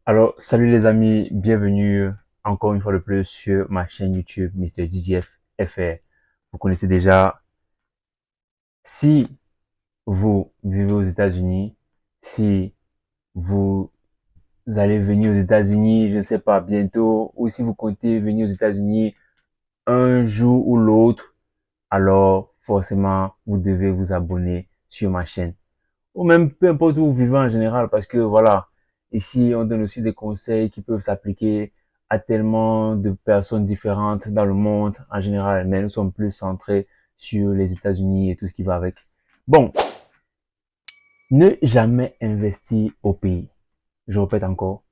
Alors, salut les amis, bienvenue encore une fois de plus sur ma chaîne YouTube Mr. DJF FR. Vous connaissez déjà, si vous vivez aux États-Unis, si vous allez venir aux États-Unis, je ne sais pas, bientôt, ou si vous comptez venir aux États-Unis un jour ou l'autre, alors forcément, vous devez vous abonner sur ma chaîne. Ou même peu importe où vous vivez en général, parce que voilà, ici on donne aussi des conseils qui peuvent s'appliquer à tellement de personnes différentes dans le monde en général, mais nous sommes plus centrés sur les États-Unis et tout ce qui va avec. Bon, ne jamais investir au pays. Je répète encore,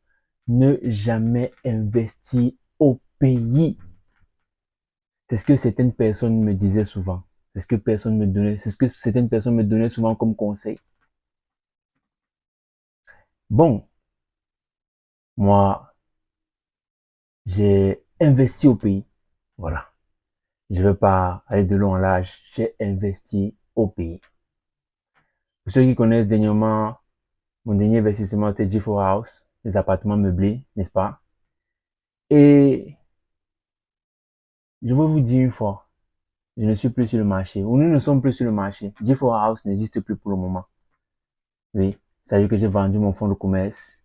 ne jamais investir au pays. C'est ce que certaines personnes me disaient souvent. C'est ce que certaines personnes me donnaient souvent comme conseil. Bon, moi, j'ai investi au pays. Voilà. Je ne veux pas aller de long en large. J'ai investi au pays. Pour ceux qui connaissent dernièrement, mon dernier investissement, c'était G4 House, les appartements meublés, n'est-ce pas? Et je veux vous dire une fois, je ne suis plus sur le marché, ou nous ne sommes plus sur le marché. G4 House n'existe plus pour le moment. Oui. Ça veut dire que j'ai vendu mon fonds de commerce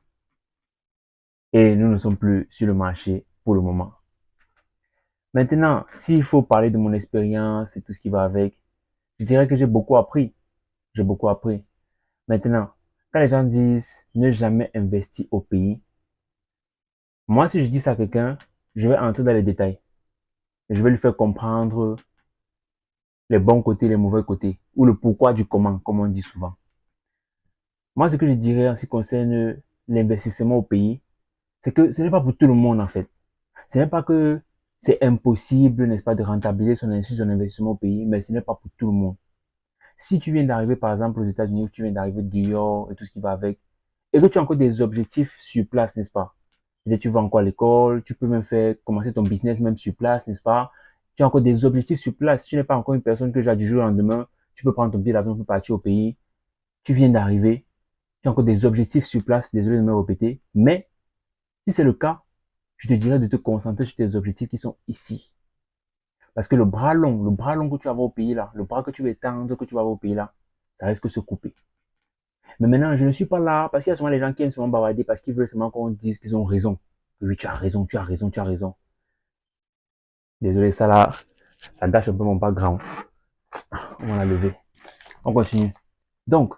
et nous ne sommes plus sur le marché pour le moment. Maintenant, s'il faut parler de mon expérience et tout ce qui va avec, je dirais que j'ai beaucoup appris. J'ai beaucoup appris. Maintenant, quand les gens disent ne jamais investir au pays, moi, si je dis ça à quelqu'un, je vais entrer dans les détails. Je vais lui faire comprendre les bons côtés, les mauvais côtés, ou le pourquoi du comment, comme on dit souvent. Moi, ce que je dirais en ce qui concerne l'investissement au pays, c'est que ce n'est pas pour tout le monde, en fait. Ce n'est pas que c'est impossible, n'est-ce pas, de rentabiliser son investissement au pays, mais ce n'est pas pour tout le monde. Si tu viens d'arriver, par exemple, aux États-Unis, ou tu viens d'arriver de New York et tout ce qui va avec, et que tu as encore des objectifs sur place, n'est-ce pas? Peut-être tu vas encore à l'école, tu peux même faire commencer ton business même sur place, n'est-ce pas? Tu as encore des objectifs sur place. Tu n'es pas encore une personne que j'ai du jour au lendemain. Tu peux prendre ton billet d'avion pour partir au pays. Tu viens d'arriver. Tu as encore des objectifs sur place. Désolé de me répéter. Mais, si c'est le cas, je te dirais de te concentrer sur tes objectifs qui sont ici. Parce que le bras long que tu vas avoir au pays là, le bras que tu vas étendre, que tu vas avoir au pays là, ça risque de se couper. Mais maintenant, je ne suis pas là parce qu'il y a souvent les gens qui aiment souvent bavarder parce qu'ils veulent seulement qu'on dise qu'ils ont raison. Oui, tu as raison, tu as raison, tu as raison. Désolé, ça là, ça gâche un peu mon background. On va la lever. On continue. Donc,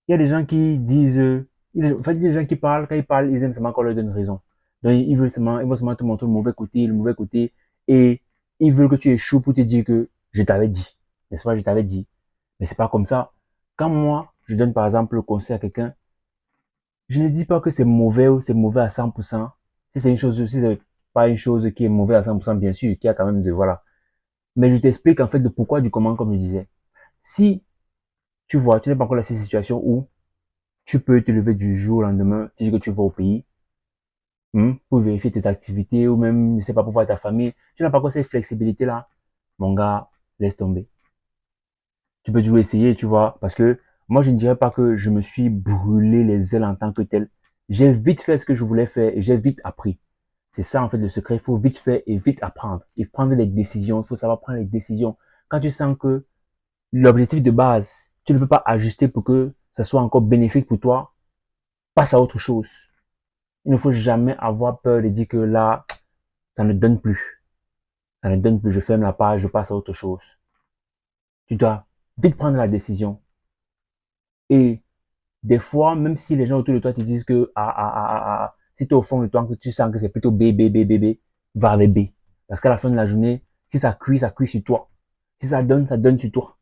il y a des gens qui disent, en fait, il y a des gens qui parlent, quand ils parlent, ils aiment seulement qu'on leur donne raison. Donc, ils veulent seulement te montrer le mauvais côté, et ils veulent que tu échoues pour te dire que je t'avais dit. N'est-ce pas, je t'avais dit. Mais c'est pas comme ça. Quand moi, je donne par exemple le conseil à quelqu'un, je ne dis pas que c'est mauvais ou c'est mauvais à 100%. Si c'est pas une chose qui est mauvaise à 100%, bien sûr, qui a quand même de, voilà. Mais je t'explique en fait le pourquoi du comment, comme je disais. Si tu vois, tu n'es pas encore dans cette situation où tu peux te lever du jour au lendemain, tu dis que tu vas au pays, pour vérifier tes activités ou même, je sais pas, pour voir ta famille. Tu n'as pas encore cette flexibilité-là. Mon gars, laisse tomber. Tu peux toujours essayer, tu vois, parce que moi, je ne dirais pas que je me suis brûlé les ailes en tant que tel. J'ai vite fait ce que je voulais faire et j'ai vite appris. C'est ça, en fait, le secret. Il faut vite faire et vite apprendre. Et prendre des décisions. Il faut savoir prendre les décisions. Quand tu sens que l'objectif de base, tu ne peux pas ajuster pour que ça soit encore bénéfique pour toi, passe à autre chose. Il ne faut jamais avoir peur de dire que là, ça ne donne plus. Ça ne donne plus. Je ferme la page, je passe à autre chose. Tu dois vite prendre la décision. Et des fois, même si les gens autour de toi te disent que, si tu es au fond de toi, que tu sens que c'est plutôt B, B, B, B, B, va avec B. Parce qu'à la fin de la journée, si ça cuit sur toi. Si ça donne sur toi.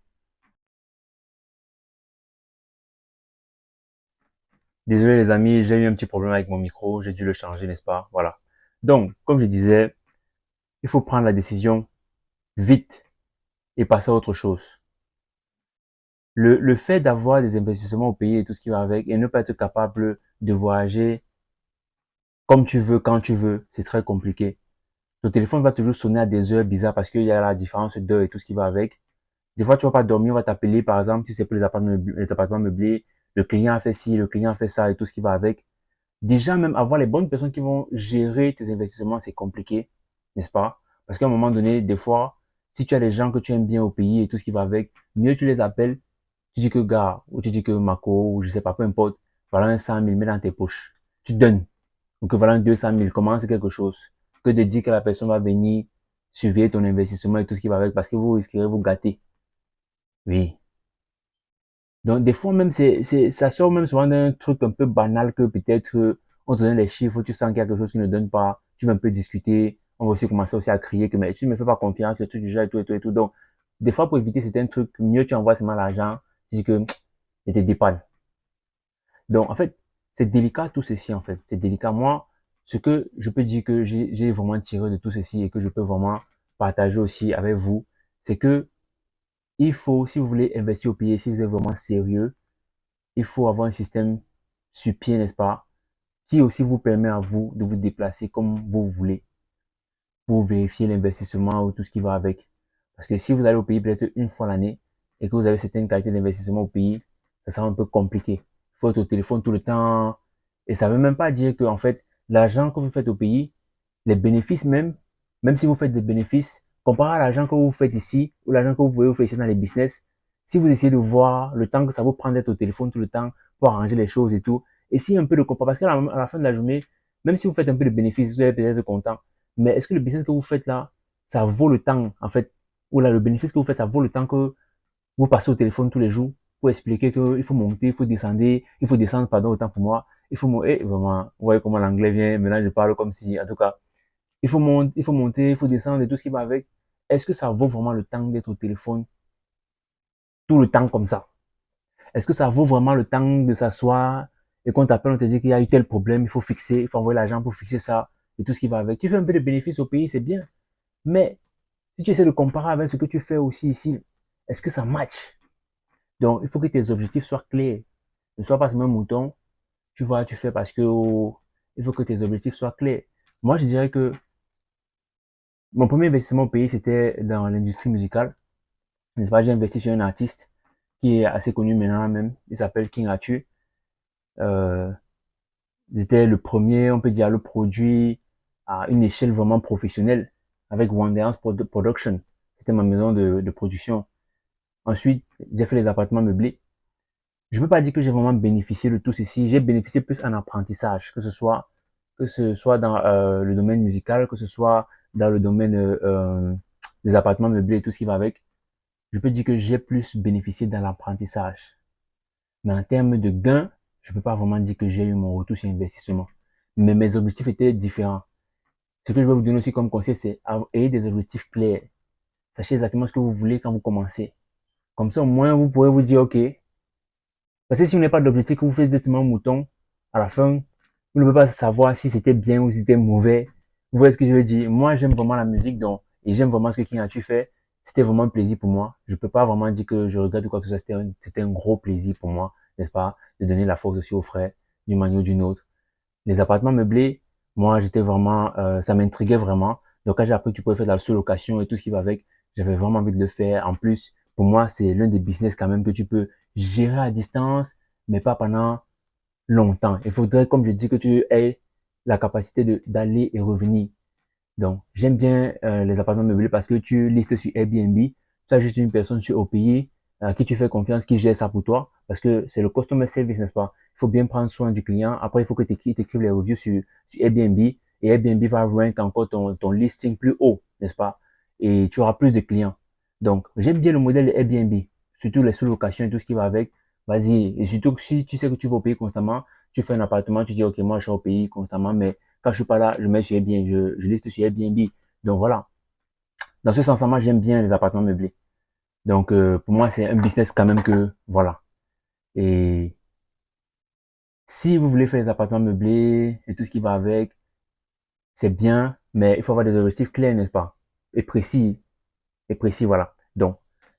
Désolé les amis, j'ai eu un petit problème avec mon micro, j'ai dû le changer, n'est-ce pas? Voilà. Donc, comme je disais, il faut prendre la décision vite et passer à autre chose. Le fait d'avoir des investissements au pays et tout ce qui va avec et ne pas être capable de voyager comme tu veux, quand tu veux, c'est très compliqué. Le téléphone va toujours sonner à des heures bizarres parce qu'il y a la différence d'heure et tout ce qui va avec. Des fois, tu vas pas dormir, on va t'appeler, par exemple, si c'est pour les appartements meublés, le client a fait ci, le client a fait ça et tout ce qui va avec. Déjà, même avoir les bonnes personnes qui vont gérer tes investissements, c'est compliqué, n'est-ce pas? Parce qu'à un moment donné, des fois, si tu as des gens que tu aimes bien au pays et tout ce qui va avec, mieux tu les appelles, tu dis que gars, ou tu dis que Marco, ou je sais pas, peu importe, voilà un 100 000, mets dans tes poches. Tu donnes. Ou que voilà un 200 000, commence quelque chose. Que de dire que la personne va venir surveiller ton investissement et tout ce qui va avec, parce que vous risquerez vous gâter. Oui. Donc, des fois, même, ça sort même souvent d'un truc un peu banal que peut-être, on te donne les chiffres, tu sens qu'il y a quelque chose qui ne donne pas, tu veux un peu discuter, on va aussi commencer aussi à crier que, mais tu ne me fais pas confiance, et tout du genre, et tout, et tout, et tout. Donc, des fois, pour éviter certains trucs, mieux tu envoies seulement l'argent, tu dis que, je te dépanne. Donc, en fait, c'est délicat tout ceci, en fait. C'est délicat. Moi, ce que je peux dire que j'ai vraiment tiré de tout ceci et que je peux vraiment partager aussi avec vous, c'est que il faut, si vous voulez investir au pays, si vous êtes vraiment sérieux, il faut avoir un système sur pied, n'est-ce pas, qui aussi vous permet à vous de vous déplacer comme vous voulez pour vérifier l'investissement ou tout ce qui va avec. Parce que si vous allez au pays peut-être une fois l'année et que vous avez certaines qualités d'investissement au pays, ça sera un peu compliqué. Il faut être au téléphone tout le temps. Et ça veut même pas dire que, en fait, l'argent que vous faites au pays, les bénéfices même, même si vous faites des bénéfices, comparé à l'argent que vous faites ici ou l'argent que vous pouvez vous faire ici dans les business, si vous essayez de voir le temps que ça vous prend d'être au téléphone tout le temps pour arranger les choses et tout, et si un peu de comparaison, parce qu'à la fin de la journée, même si vous faites un peu de bénéfices, vous allez peut-être être content. Mais est-ce que le business que vous faites là, ça vaut le temps, en fait, ou là, le bénéfice que vous faites, ça vaut le temps que vous passez au téléphone tous les jours pour expliquer qu'il faut monter, il faut descendre, pardon, autant pour moi. Il faut monter, vraiment, vous voyez comment l'anglais vient, maintenant je parle comme si, en tout cas, il faut monter, il faut descendre et tout ce qui va avec. Est-ce que ça vaut vraiment le temps d'être au téléphone tout le temps comme ça? Est-ce que ça vaut vraiment le temps de s'asseoir et qu'on t'appelle, on te dit qu'il y a eu tel problème, il faut fixer, il faut envoyer l'argent pour fixer ça et tout ce qui va avec. Tu fais un peu de bénéfice au pays, c'est bien. Mais si tu essaies de comparer avec ce que tu fais aussi ici, est-ce que ça match? Donc, il faut que tes objectifs soient clairs. Ne sois pas seulement un mouton. Tu vois, tu fais parce que il faut que tes objectifs soient clairs. Moi, je dirais que mon premier investissement au pays, c'était dans l'industrie musicale. N'est-ce pas? J'ai investi sur un artiste qui est assez connu maintenant même. Il s'appelle King Arthur. Euh, C'était le premier, on peut dire, le produit à une échelle vraiment professionnelle avec Wonders Production. C'était ma maison de production. Ensuite, j'ai fait les appartements meublés. Je ne peux pas dire que j'ai vraiment bénéficié de tout ceci. J'ai bénéficié plus en apprentissage, que ce soit dans le domaine musical, que ce soit dans le domaine des appartements meublés et tout ce qui va avec. Je peux dire que j'ai plus bénéficié dans l'apprentissage. Mais en termes de gains, je ne peux pas vraiment dire que j'ai eu mon retour sur investissement. Mais mes objectifs étaient différents. Ce que je vais vous donner aussi comme conseil, c'est ayez des objectifs clairs. Sachez exactement ce que vous voulez quand vous commencez. Comme ça, au moins, vous pourrez vous dire, OK. Parce que si vous n'avez pas d'objectif, que vous faites directement un mouton, à la fin, vous ne pouvez pas savoir si c'était bien ou si c'était mauvais. Vous voyez ce que je veux dire? Moi, j'aime vraiment la musique, donc, et j'aime vraiment ce que King Arthur fait. C'était vraiment un plaisir pour moi. Je peux pas vraiment dire que je regrette ou quoi que ce soit. C'était un gros plaisir pour moi, n'est-ce pas? De donner la force aussi aux frères, d'une manière ou d'une autre. Les appartements meublés, moi, j'étais vraiment, ça m'intriguait vraiment. Donc, quand j'ai appris que tu pouvais faire de la sous-location et tout ce qui va avec, j'avais vraiment envie de le faire. En plus, pour moi, c'est l'un des business quand même que tu peux gérer à distance, mais pas pendant longtemps. Il faudrait, comme je dis, que tu aies la capacité d'aller et revenir. Donc, j'aime bien les appartements meublés parce que tu listes sur Airbnb, tu as juste une personne sur au pays à qui tu fais confiance, qui gère ça pour toi, parce que c'est le customer service, n'est-ce pas? Il faut bien prendre soin du client. Après, il faut que tu écrives les reviews sur Airbnb et Airbnb va rank encore ton listing plus haut, n'est-ce pas? Et tu auras plus de clients. Donc, j'aime bien le modèle de Airbnb, surtout les sous-locations et tout ce qui va avec. Vas-y. Et surtout que si tu sais que tu vas au pays constamment, tu fais un appartement, tu dis, OK, moi, je suis au pays constamment, mais quand je suis pas là, je mets sur Airbnb, je liste sur Airbnb. Donc voilà. Dans ce sens-là, moi, j'aime bien les appartements meublés. Donc pour moi, c'est un business quand même que voilà. Et si vous voulez faire les appartements meublés et tout ce qui va avec, c'est bien, mais il faut avoir des objectifs clairs, n'est-ce pas? Et précis, voilà. Donc,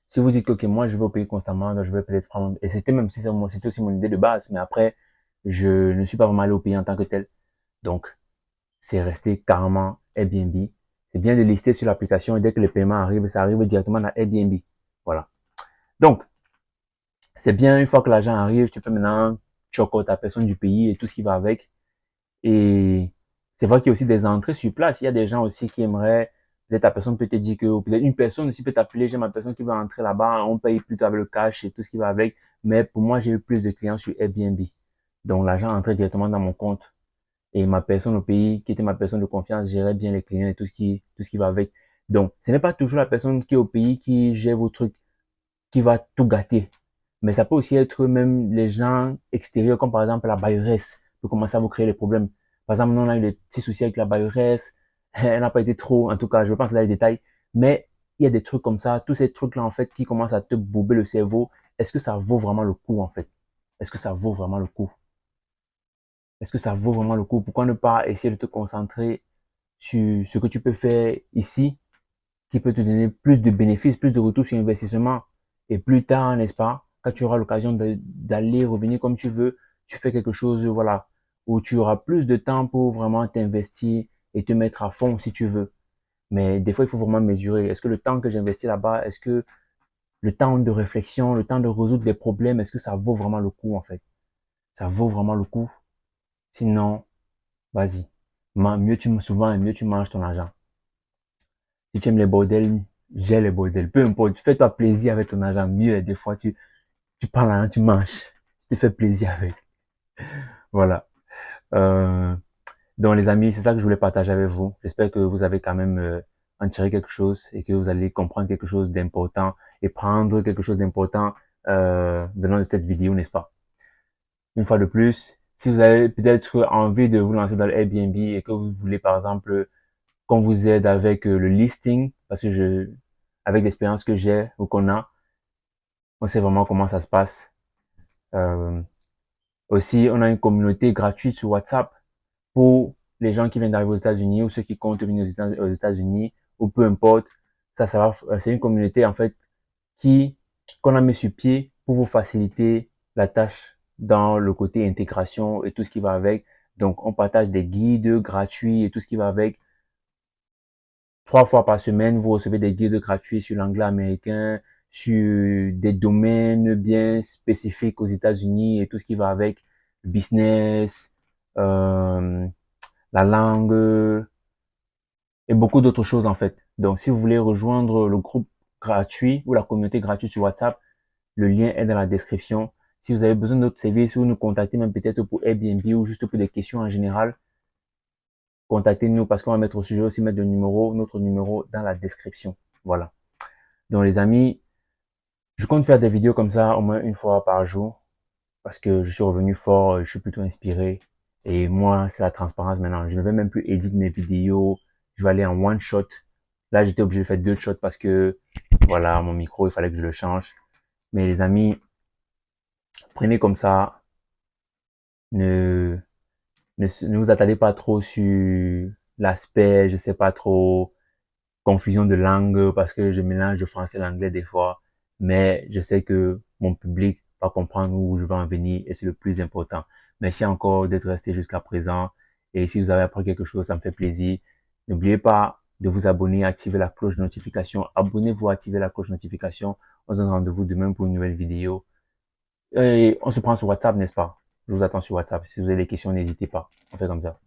si vous dites que ok, moi, je vais au pays constamment, donc je vais peut-être prendre, et c'était même si c'était aussi mon idée de base, mais après, je ne suis pas vraiment allé au pays en tant que tel. Donc, c'est resté carrément Airbnb. C'est bien de lister sur l'application et dès que le paiement arrive, ça arrive directement dans Airbnb. Voilà. Donc, c'est bien une fois que l'argent arrive, tu peux maintenant choquer ta personne du pays et tout ce qui va avec. Et c'est vrai qu'il y a aussi des entrées sur place. Il y a des gens aussi qui aimeraient, peut-être ta personne peut te dire que, ou peut-être une personne aussi peut t'appeler, j'ai ma personne qui va entrer là-bas, on paye plutôt avec le cash et tout ce qui va avec. Mais pour moi, j'ai eu plus de clients sur Airbnb. Donc l'argent entrait directement dans mon compte. Et ma personne au pays, qui était ma personne de confiance, gérait bien les clients et tout ce qui va avec. Donc, ce n'est pas toujours la personne qui est au pays qui gère vos trucs, qui va tout gâter. Mais ça peut aussi être même les gens extérieurs, comme par exemple la bailleresse, peut commencer à vous créer des problèmes. Par exemple, nous, on a eu des petits soucis avec la bailleresse. Elle n'a pas été trop, en tout cas, je ne veux pas entrer dans les détails. Mais il y a des trucs comme ça, tous ces trucs-là, en fait, qui commencent à te bourber le cerveau. Est-ce que ça vaut vraiment le coup, en fait? Est-ce que ça vaut vraiment le coup? Est-ce que ça vaut vraiment le coup? Pourquoi ne pas essayer de te concentrer sur ce que tu peux faire ici, qui peut te donner plus de bénéfices, plus de retours sur investissement. Et plus tard, n'est-ce pas, quand tu auras l'occasion d'aller, revenir comme tu veux, tu fais quelque chose, voilà, où tu auras plus de temps pour vraiment t'investir et te mettre à fond si tu veux. Mais des fois, il faut vraiment mesurer. Est-ce que le temps que j'investis là-bas, est-ce que le temps de réflexion, le temps de résoudre des problèmes, est-ce que ça vaut vraiment le coup, en fait? Ça vaut vraiment le coup? Sinon, vas-y. Mieux tu, souvent, mieux tu manges ton argent. Si tu aimes les bordels, j'ai les bordels. Peu importe, fais-toi plaisir avec ton argent. Mieux, des fois, tu prends l'argent, tu manges. Tu te fais plaisir avec. Voilà. Euh, donc, les amis, c'est ça que je voulais partager avec vous. J'espère que vous avez quand même en tiré quelque chose et que vous allez comprendre quelque chose d'important et prendre quelque chose d'important venant de cette vidéo, n'est-ce pas? Une fois de plus, si vous avez peut-être envie de vous lancer dans le Airbnb et que vous voulez, par exemple, qu'on vous aide avec le listing, parce que avec l'expérience que j'ai ou qu'on a, on sait vraiment comment ça se passe. Euh, Aussi, on a une communauté gratuite sur WhatsApp pour les gens qui viennent d'arriver aux États-Unis ou ceux qui comptent venir aux États-Unis ou peu importe. C'est une communauté en fait qu'on a mis sur pied pour vous faciliter la tâche dans le côté intégration et tout ce qui va avec. Donc, on partage des guides gratuits et tout ce qui va avec. 3 fois par semaine, vous recevez des guides gratuits sur l'anglais américain, sur des domaines bien spécifiques aux États-Unis et tout ce qui va avec le business, euh, la langue et beaucoup d'autres choses en fait. Donc, si vous voulez rejoindre le groupe gratuit ou la communauté gratuite sur WhatsApp, le lien est dans la description. Si vous avez besoin d'autres services ou nous contacter même peut-être pour Airbnb ou juste pour des questions en général, contactez-nous parce qu'on va mettre je vais aussi mettre notre numéro dans la description. Voilà. Donc les amis, je compte faire des vidéos comme ça au moins une fois par jour parce que je suis revenu fort, je suis plutôt inspiré. Et moi, c'est la transparence maintenant. Je ne vais même plus éditer mes vidéos. Je vais aller en one shot. Là, j'étais obligé de faire 2 shots parce que, voilà, mon micro, il fallait que je le change. Mais les amis, prenez comme ça. Ne, ne vous attardez pas trop sur l'aspect, je sais pas trop, confusion de langue parce que je mélange le français et l'anglais des fois. Mais je sais que mon public va comprendre où je veux en venir et c'est le plus important. Merci encore d'être resté jusqu'à présent. Et si vous avez appris quelque chose, ça me fait plaisir. N'oubliez pas de vous abonner, activer la cloche de notification. Abonnez-vous, activez la cloche de notification. On se donne rendez-vous demain pour une nouvelle vidéo. Et on se prend sur WhatsApp, n'est-ce pas? Je vous attends sur WhatsApp. Si vous avez des questions, n'hésitez pas. On fait comme ça.